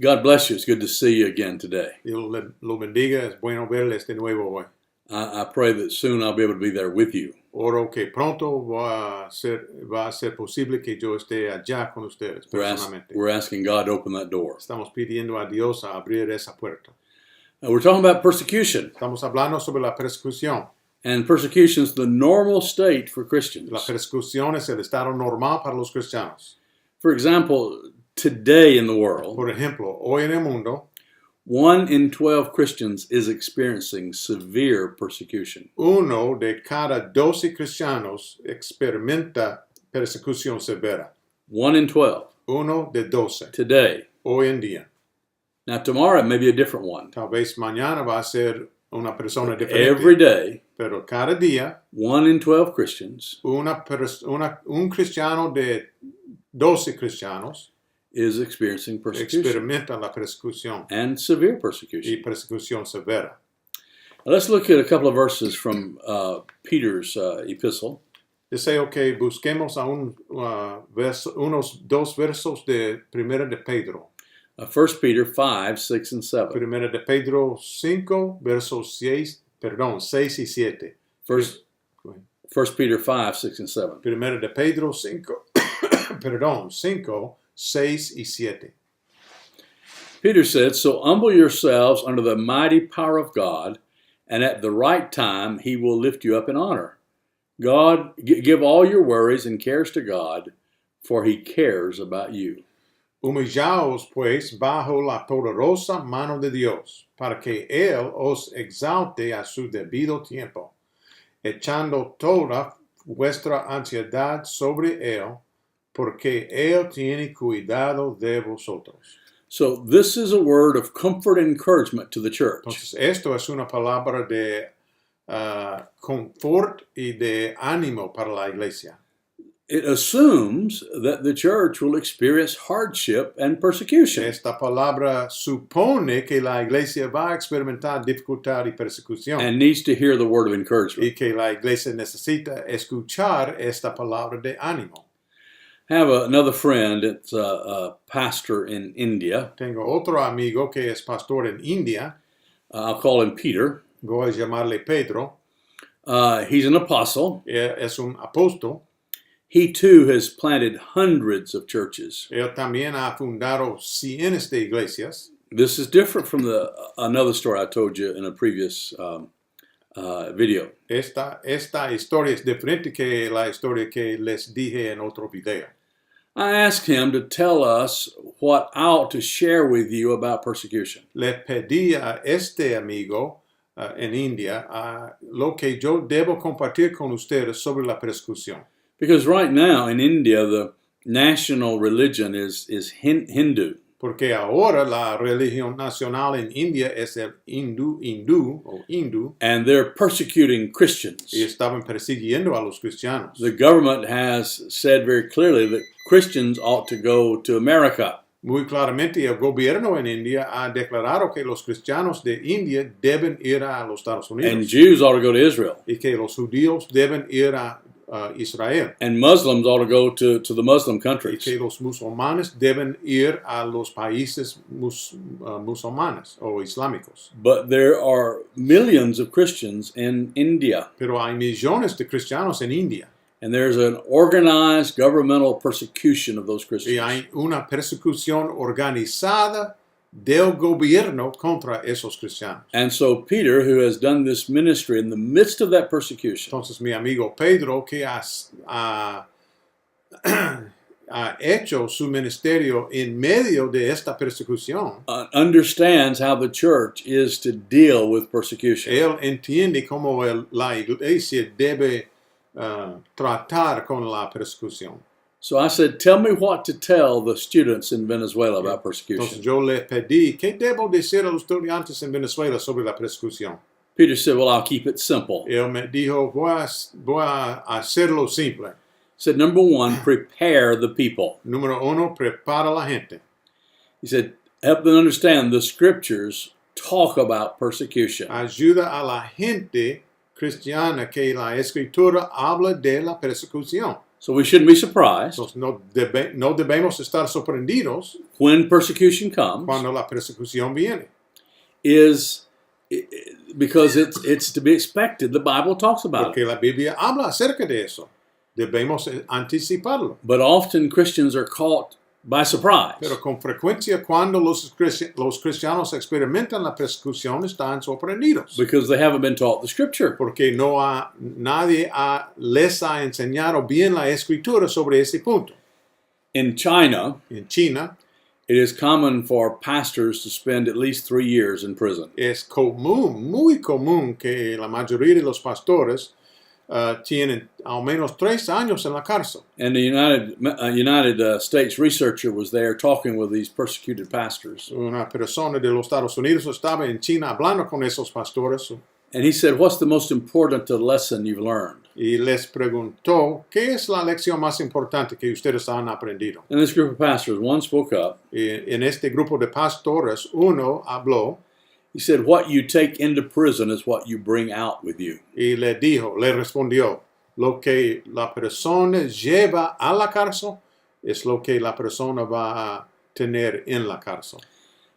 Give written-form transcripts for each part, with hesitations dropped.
God bless you. It's good to see you again today. Dios lo bendiga. Es bueno verles de nuevo hoy. I pray that soon I'll be able to be there with you. Oro que pronto va a ser posible que yo esté allá con ustedes personalmente. We're asking God to open that door. Estamos pidiendo a Dios a abrir esa puerta. We're talking about persecution. Estamos hablando sobre la persecución. And persecution is the normal state for Christians. La persecución es el estado normal para los cristianos. For example, today in the world, Por ejemplo, hoy en el mundo, 1 in 12 Christians is experiencing severe persecution. 1 de cada 12 cristianos experimenta persecución severa. 1 in 12. 1 de 12. Today. Hoy en día. Now tomorrow it may be a different one. Tal vez mañana va a ser una persona diferente. Every day, pero cada día, 1 in 12 Christians un cristiano de 12 cristianos is experiencing persecution. Experimenta la persecución. And severe persecution. Y persecución severa. Let's look at a couple of verses from Peter's epistle. Deseo que busquemos a unos dos versos de Primera de Pedro. 1 Peter 5, 6, and 7. Primera de Pedro 5, versos 6 y 7. 1 Peter 5, 6, and 7. Primera de Pedro 5, 5, 6 y 7. Peter said, "So humble yourselves under the mighty power of God, and at the right time he will lift you up in honor. God, give all your worries and cares to God, for he cares about you." Humillaos, pues, bajo la poderosa mano de Dios, para que Él os exalte a su debido tiempo, echando toda vuestra ansiedad sobre Él, porque Él tiene cuidado de vosotros. So this is a word of comfort and encouragement to the church. Entonces, esto es una palabra de confort y de ánimo para la iglesia. It assumes that the church will experience hardship and persecution. Esta palabra supone que la iglesia va a experimentar dificultad y persecución. And needs to hear the word of encouragement. Y que la iglesia necesita escuchar esta palabra de ánimo. I have another friend that's a pastor in India. Tengo otro amigo que es pastor en India. I'll call him Peter. Voy a llamarle Pedro. He's an apostle. Es un apóstol. He too has planted hundreds of churches. Él también ha fundado cientos de iglesias. This is different from another story I told you in a previous video. Esta historia es diferente que la historia que les dije en otro video. I asked him to tell us what I ought to share with you about persecution. Le pedí a este amigo en India lo que yo debo compartir con ustedes sobre la persecución. Because right now in India, the national religion is Hindu. Porque ahora la religión nacional en India es el hindú. And they're persecuting Christians. Y estaban persiguiendo a los cristianos. The government has said very clearly that Christians ought to go to America. Muy claramente el gobierno en India ha declarado que los cristianos de India deben ir a los Estados Unidos. And Jews ought to go to Israel. Y que los judíos deben ir a Israel. And Muslims ought to go to the Muslim countries. Y que los musulmanes deben ir a los países musulmanes o islámicos. But there are millions of Christians in India. Pero hay millones de cristianos en India. And there's an organized governmental persecution of those Christians. Y hay una persecución organizada del gobierno contra esos cristianos. And so Peter, who has done this ministry in the midst of that persecution, entonces mi amigo Pedro, que ha hecho su ministerio en medio de esta persecución, understands how the church is to deal with persecution. Él entiende cómo la iglesia debe tratar con la persecución. So I said, tell me what to tell the students in Venezuela about persecution. Entonces yo le pedí, ¿qué debo decir a los estudiantes en Venezuela sobre la persecución? Peter said, well, I'll keep it simple. Él me dijo, voy a hacerlo simple. He said, number one, prepare the people. Número uno, prepara la gente. He said, help them understand the scriptures talk about persecution. Ayuda a la gente cristiana que la escritura habla de la persecución. So we shouldn't be surprised Entonces no debemos estar sorprendidos when persecution comes, cuando la persecución viene. Because it's to be expected. The Bible talks about Porque it. la Biblia habla acerca de eso. Debemos anticiparlo. But often Christians are caught by surprise. Pero con frecuencia cuando los cristianos experimentan la persecución están sorprendidos. Because they haven't been taught the Scripture. Porque nadie les ha enseñado bien la escritura sobre ese punto. In China, En China it is common for pastors to spend at least 3 years in prison. es común, muy común que la mayoría de los pastores tienen al menos 3 años en la cárcel. And the United States researcher was there talking with these persecuted pastors. Una persona de los Estados Unidos estaba en China hablando con esos pastores And he said, "What's the most important lesson you've learned?" y les preguntó, ¿qué es la lección más importante que ustedes han aprendido? And this group of pastors, one spoke up. Y en este grupo de pastores, uno habló He said, "What you take into prison is what you bring out with you." y le respondió, lo que la persona lleva a la cárcel es lo que la persona va a tener en la cárcel.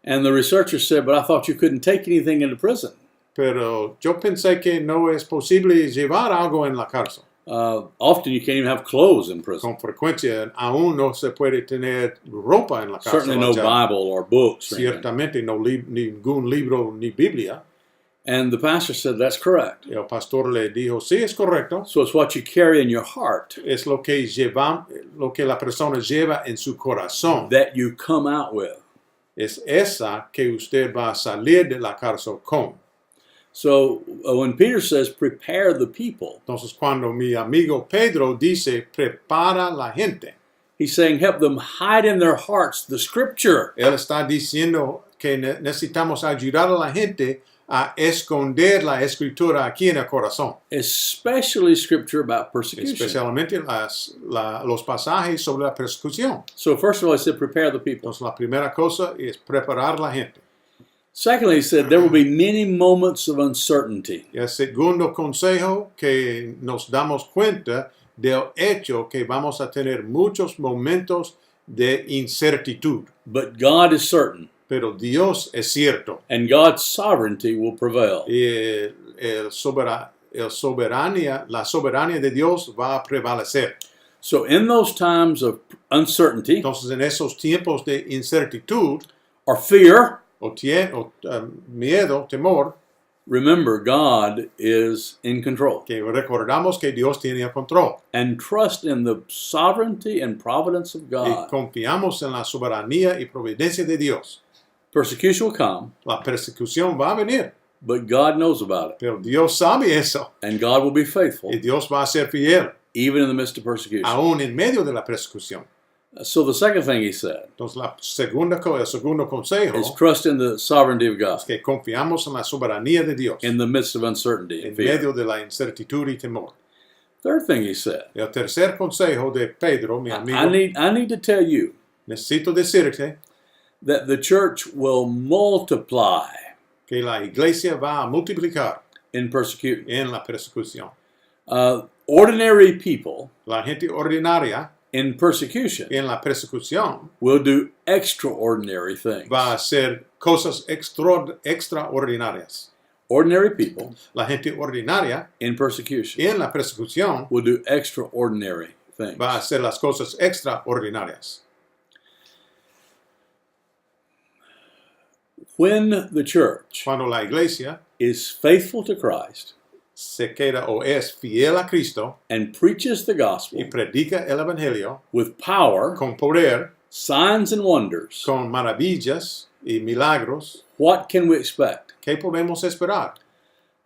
And the researcher said, "But I thought you couldn't take anything into prison." Pero yo pensé que no es posible llevar algo en la cárcel. Often you can't even have clothes in prison. Con frecuencia aún no se puede tener ropa en la cárcel. Certainly no allá. Bible or books. Or anything. Ciertamente no ningún libro ni Biblia. And the pastor said, "That's correct." El pastor le dijo, sí, es correcto. So it's what you carry in your heart Es lo que la persona lleva en su corazón. that you come out with. Es esa que usted va a salir de la cárcel con. So when Peter says, "Prepare the people," Entonces, cuando mi amigo Pedro dice, prepara la gente, he's saying, help them hide in their hearts the Scripture. él está diciendo que necesitamos ayudar a la gente a esconder la escritura aquí en el corazón. Especially Scripture about persecution. Especialmente los pasajes sobre la persecución. So first of all, he said, prepare the people. Entonces, la primera cosa es preparar la gente. Secondly, he said, there will be many moments of uncertainty. Y el segundo consejo que nos damos cuenta del hecho que vamos a tener muchos momentos de incertidumbre. But God is certain. Pero Dios es cierto. And God's sovereignty will prevail. Y la soberanía de Dios va a prevalecer. So in those times of uncertainty, Entonces, en esos tiempos de incertidumbre or fear, o miedo, temor, remember God is in control. que recordamos que Dios tiene el control. And trust in the sovereignty and providence of Y God. confiamos en la soberanía y providencia de Dios. Persecution will come, La persecución va a venir, but God knows about it. pero Dios sabe eso. And God will be faithful, Y Dios va a ser fiel, even in the midst of persecution. aún en medio de la persecución. So the second thing he said Entonces, el segundo consejo is trust in the sovereignty of God es que confiamos en la soberanía de Dios in the midst of uncertainty and en fear. medio de la incertidumbre y temor. Third thing he said, El tercer consejo de Pedro, mi amigo, I need to tell you necesito decirte that the church will multiply que la iglesia va a multiplicar in persecution. en la persecución. Ordinary people La gente ordinaria in persecution en la persecución will do extraordinary things. va a hacer cosas extraordinarias. Ordinary people La gente ordinaria in persecution en la persecución will do extraordinary things. va a hacer las cosas extraordinarias. When the church Cuando la iglesia is faithful to Christ se queda o es fiel a Cristo and preaches the gospel y predica el evangelio with power, con poder, signs and wonders, con maravillas y milagros, what can we expect? ¿qué podemos esperar?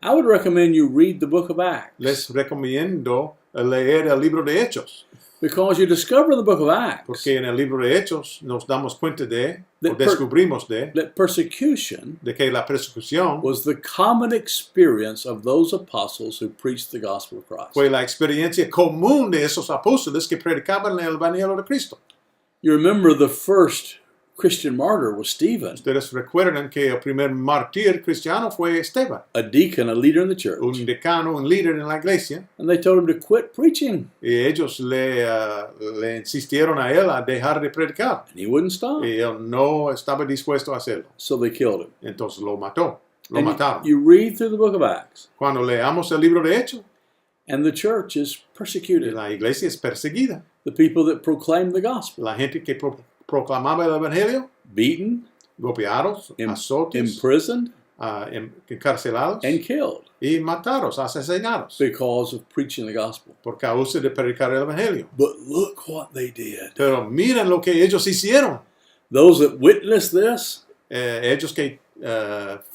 I would recommend you read the book of Acts, Les recomiendo leer el libro de Hechos, because you discover in the book of Acts porque en el libro de Hechos nos damos cuenta de, o that descubrimos that persecution de que la persecución was the common experience of those apostles who preached the gospel of Christ. fue la experiencia común de esos apóstoles que predicaban el evangelio de Cristo. You remember the first Christian martyr was Stephen, Ustedes recuerdan que el primer mártir cristiano fue Esteban, a deacon, a leader in the church. un decano, un líder en la iglesia. And they told him to quit preaching. Y ellos le insistieron a él a dejar de predicar. And he wouldn't stop. Y él no estaba dispuesto a hacerlo. So they killed him. Entonces lo And mataron. you read through the book of Acts, Cuando leamos el libro de Hechos, and the church is persecuted. la iglesia es perseguida. The people that proclaim the gospel, La gente que proclamaba el evangelio, beaten, golpeados, azotes, imprisoned, encarcelados and killed y matados, asesinados because of preaching the gospel. por causa de predicar el evangelio. But look what they did. Pero miren lo que ellos hicieron. Those that witnessed this, Ellos que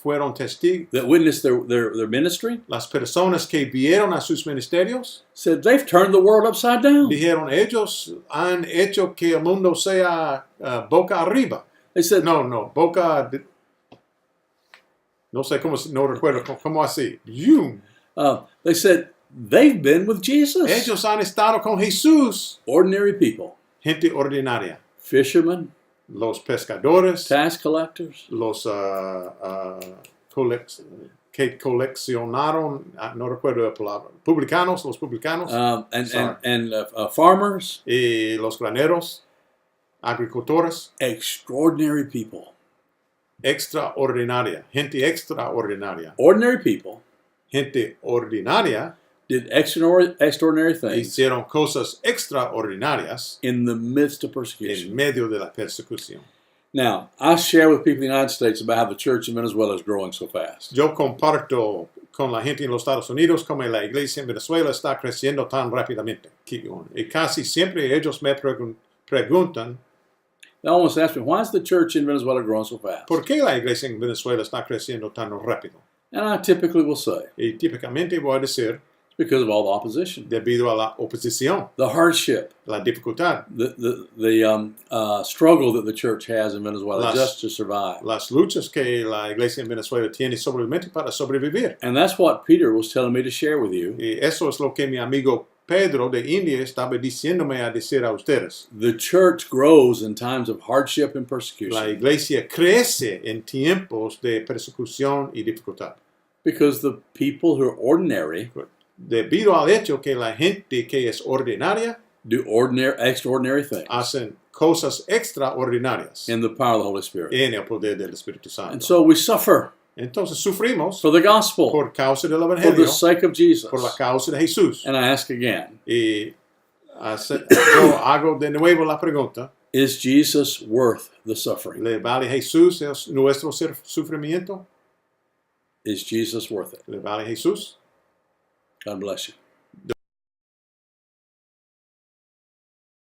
fueron testigos, that witnessed their ministry, las personas que vieron a sus ministerios, said they've turned the world upside down. dijeron, ellos han hecho que el mundo sea boca arriba. They said, Boca, no sé cómo, no recuerdo cómo así. they said they've been with Jesus. Ellos han estado con Jesús. Ordinary people, Gente ordinaria. fishermen, Los pescadores, tax collectors, los que coleccionaron, no recuerdo la palabra, los publicanos, and farmers, y los graneros, agricultores, extraordinary people. extraordinaria, gente extraordinaria. Ordinary people Gente ordinaria did extraordinary things hicieron cosas extraordinarias in the midst of en persecution. medio de la persecución. Now, I share with people in the United States about how the church in Venezuela is growing so fast. Yo comparto con la gente en los Estados Unidos como la iglesia en Venezuela está creciendo tan rápidamente. Y casi siempre ellos me preguntan, They almost ask me, why is the church in Venezuela growing so fast? ¿por qué la iglesia en Venezuela está creciendo tan rápido? And I typically will say, Y típicamente voy a decir, it's because of all the opposition, debido a la oposición, the hardship, la dificultad, the struggle that the church has in Venezuela just to survive. las luchas que la iglesia en Venezuela tiene sobreviviente para sobrevivir. And that's what Peter was telling me to share with you. Y eso es lo que mi amigo Pedro de India estaba diciéndome a decir a ustedes. The church grows in times of hardship and La persecution iglesia crece en tiempos de persecución y dificultad. because the people who are ordinary Debido al hecho que la gente que es ordinaria do extraordinary things hacen cosas extraordinarias in the power of the Holy Spirit. en el poder del Espíritu Santo. And so we suffer Entonces sufrimos for the gospel, por causa del for the Evangelio, sake of Jesus. por la causa de Jesús. And I ask again, Y yo hago de nuevo la pregunta, is Jesus worth the suffering? ¿le vale Jesús nuestro sufrimiento? Is Jesus worth it? ¿Le vale Jesús? God bless you.